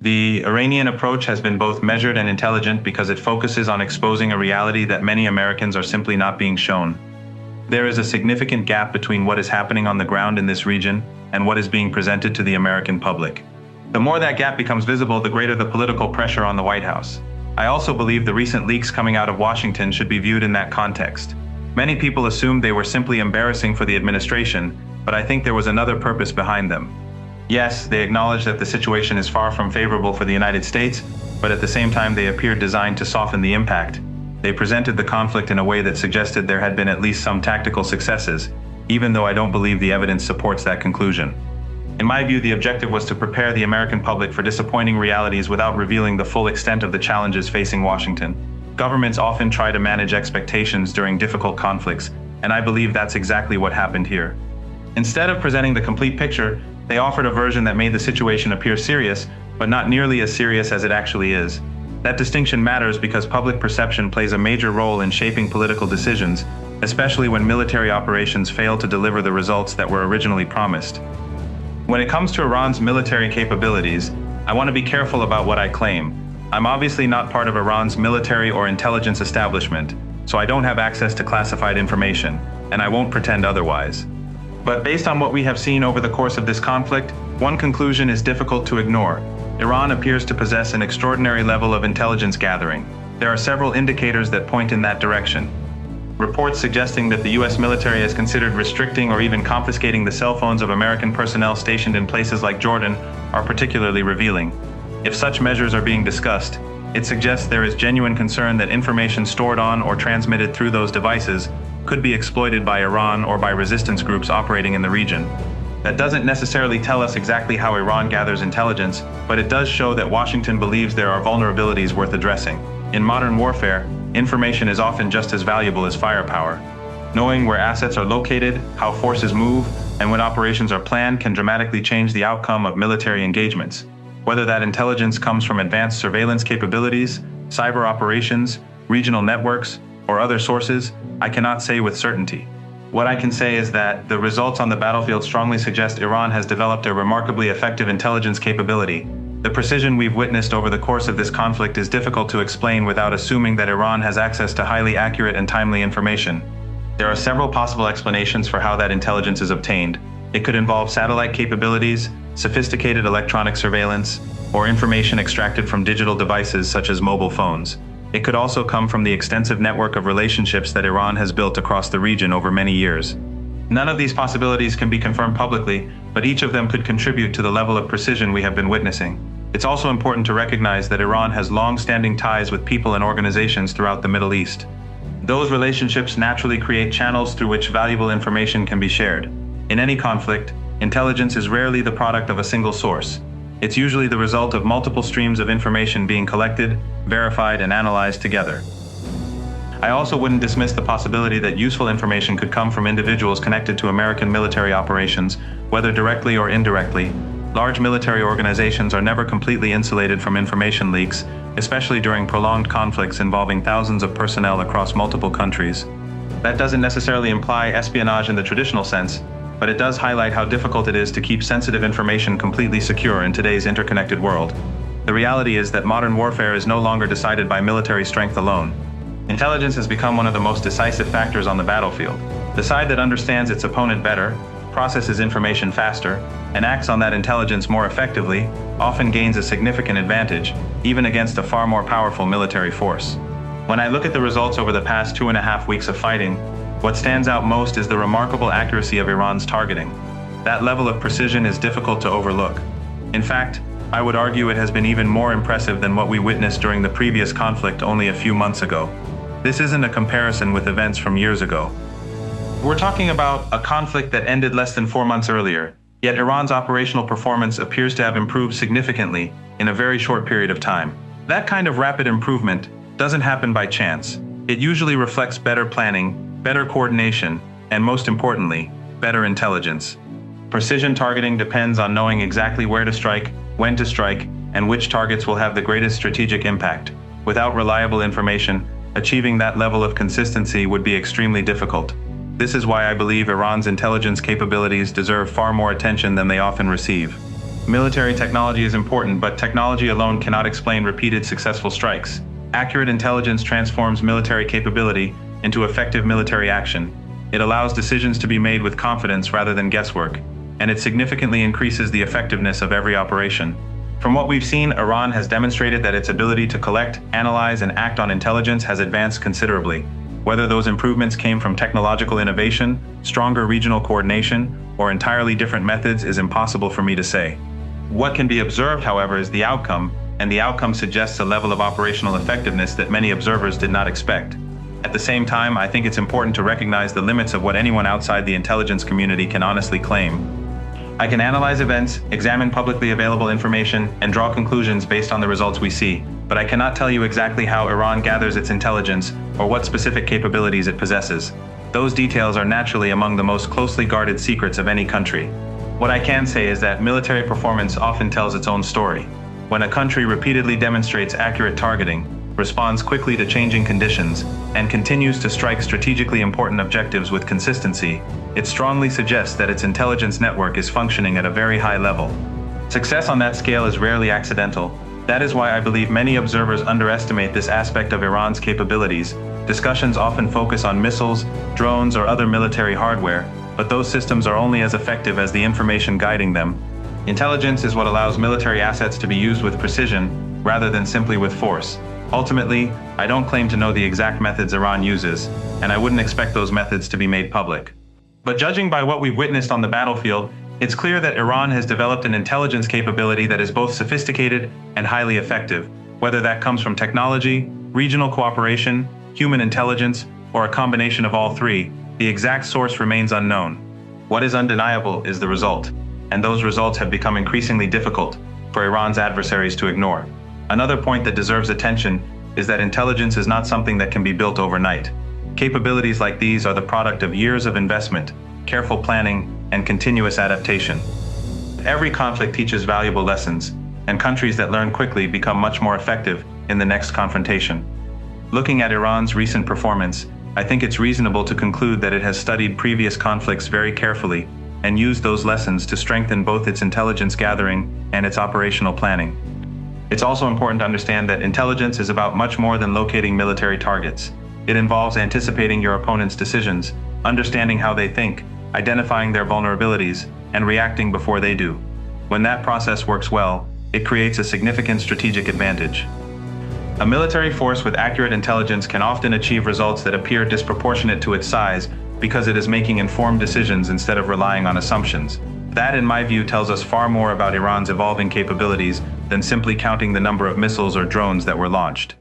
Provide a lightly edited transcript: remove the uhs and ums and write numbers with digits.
The Iranian approach has been both measured and intelligent because it focuses on exposing a reality that many Americans are simply not being shown. There is a significant gap between what is happening on the ground in this region and what is being presented to the American public. The more that gap becomes visible, the greater the political pressure on the White House. I also believe the recent leaks coming out of Washington should be viewed in that context. Many people assumed they were simply embarrassing for the administration, but I think there was another purpose behind them. Yes, they acknowledge that the situation is far from favorable for the United States, but at the same time they appeared designed to soften the impact. They presented the conflict in a way that suggested there had been at least some tactical successes, even though I don't believe the evidence supports that conclusion. In my view, the objective was to prepare the American public for disappointing realities without revealing the full extent of the challenges facing Washington. Governments often try to manage expectations during difficult conflicts, and I believe that's exactly what happened here. Instead of presenting the complete picture, they offered a version that made the situation appear serious, but not nearly as serious as it actually is. That distinction matters because public perception plays a major role in shaping political decisions, especially when military operations fail to deliver the results that were originally promised. When it comes to Iran's military capabilities, I want to be careful about what I claim. I'm obviously not part of Iran's military or intelligence establishment, so I don't have access to classified information, and I won't pretend otherwise. But based on what we have seen over the course of this conflict, one conclusion is difficult to ignore. Iran appears to possess an extraordinary level of intelligence gathering. There are several indicators that point in that direction. Reports suggesting that the US military has considered restricting or even confiscating the cell phones of American personnel stationed in places like Jordan are particularly revealing. If such measures are being discussed, it suggests there is genuine concern that information stored on or transmitted through those devices could be exploited by Iran or by resistance groups operating in the region. That doesn't necessarily tell us exactly how Iran gathers intelligence, but it does show that Washington believes there are vulnerabilities worth addressing. In modern warfare, information is often just as valuable as firepower. Knowing where assets are located, how forces move, and when operations are planned can dramatically change the outcome of military engagements. Whether that intelligence comes from advanced surveillance capabilities, cyber operations, regional networks, or other sources, I cannot say with certainty. What I can say is that the results on the battlefield strongly suggest Iran has developed a remarkably effective intelligence capability. The precision we've witnessed over the course of this conflict is difficult to explain without assuming that Iran has access to highly accurate and timely information. There are several possible explanations for how that intelligence is obtained. It could involve satellite capabilities, sophisticated electronic surveillance, or information extracted from digital devices such as mobile phones. It could also come from the extensive network of relationships that Iran has built across the region over many years. None of these possibilities can be confirmed publicly, but each of them could contribute to the level of precision we have been witnessing. It's also important to recognize that Iran has long-standing ties with people and organizations throughout the Middle East. Those relationships naturally create channels through which valuable information can be shared. In any conflict, intelligence is rarely the product of a single source. It's usually the result of multiple streams of information being collected, verified, and analyzed together. I also wouldn't dismiss the possibility that useful information could come from individuals connected to American military operations, whether directly or indirectly. Large military organizations are never completely insulated from information leaks, especially during prolonged conflicts involving thousands of personnel across multiple countries. That doesn't necessarily imply espionage in the traditional sense, but it does highlight how difficult it is to keep sensitive information completely secure in today's interconnected world. The reality is that modern warfare is no longer decided by military strength alone. Intelligence has become one of the most decisive factors on the battlefield. The side that understands its opponent better, processes information faster, and acts on that intelligence more effectively often gains a significant advantage, even against a far more powerful military force. When I look at the results over the past 2.5 weeks of fighting, what stands out most is the remarkable accuracy of Iran's targeting. That level of precision is difficult to overlook. In fact, I would argue it has been even more impressive than what we witnessed during the previous conflict only a few months ago. This isn't a comparison with events from years ago. We're talking about a conflict that ended less than 4 months earlier, yet Iran's operational performance appears to have improved significantly in a very short period of time. That kind of rapid improvement doesn't happen by chance. It usually reflects better planning, better coordination, and most importantly, better intelligence. Precision targeting depends on knowing exactly where to strike, when to strike, and which targets will have the greatest strategic impact. Without reliable information, achieving that level of consistency would be extremely difficult. This is why I believe Iran's intelligence capabilities deserve far more attention than they often receive. Military technology is important, but technology alone cannot explain repeated successful strikes. Accurate intelligence transforms military capability into effective military action. It allows decisions to be made with confidence rather than guesswork, and it significantly increases the effectiveness of every operation. From what we've seen, Iran has demonstrated that its ability to collect, analyze, and act on intelligence has advanced considerably. Whether those improvements came from technological innovation, stronger regional coordination, or entirely different methods is impossible for me to say. What can be observed, however, is the outcome, and the outcome suggests a level of operational effectiveness that many observers did not expect. At the same time, I think it's important to recognize the limits of what anyone outside the intelligence community can honestly claim. I can analyze events, examine publicly available information, and draw conclusions based on the results we see, but I cannot tell you exactly how Iran gathers its intelligence or what specific capabilities it possesses. Those details are naturally among the most closely guarded secrets of any country. What I can say is that military performance often tells its own story. When a country repeatedly demonstrates accurate targeting, responds quickly to changing conditions, and continues to strike strategically important objectives with consistency, it strongly suggests that its intelligence network is functioning at a very high level. Success on that scale is rarely accidental. That is why I believe many observers underestimate this aspect of Iran's capabilities. Discussions often focus on missiles, drones, or other military hardware, but those systems are only as effective as the information guiding them. Intelligence is what allows military assets to be used with precision, rather than simply with force. Ultimately, I don't claim to know the exact methods Iran uses, and I wouldn't expect those methods to be made public. But judging by what we've witnessed on the battlefield, it's clear that Iran has developed an intelligence capability that is both sophisticated and highly effective. Whether that comes from technology, regional cooperation, human intelligence, or a combination of all three, the exact source remains unknown. What is undeniable is the result, and those results have become increasingly difficult for Iran's adversaries to ignore. Another point that deserves attention is that intelligence is not something that can be built overnight. Capabilities like these are the product of years of investment, careful planning, and continuous adaptation. Every conflict teaches valuable lessons, and countries that learn quickly become much more effective in the next confrontation. Looking at Iran's recent performance, I think it's reasonable to conclude that it has studied previous conflicts very carefully and used those lessons to strengthen both its intelligence gathering and its operational planning. It's also important to understand that intelligence is about much more than locating military targets. It involves anticipating your opponent's decisions, understanding how they think, identifying their vulnerabilities, and reacting before they do. When that process works well, it creates a significant strategic advantage. A military force with accurate intelligence can often achieve results that appear disproportionate to its size because it is making informed decisions instead of relying on assumptions. That, in my view, tells us far more about Iran's evolving capabilities than simply counting the number of missiles or drones that were launched.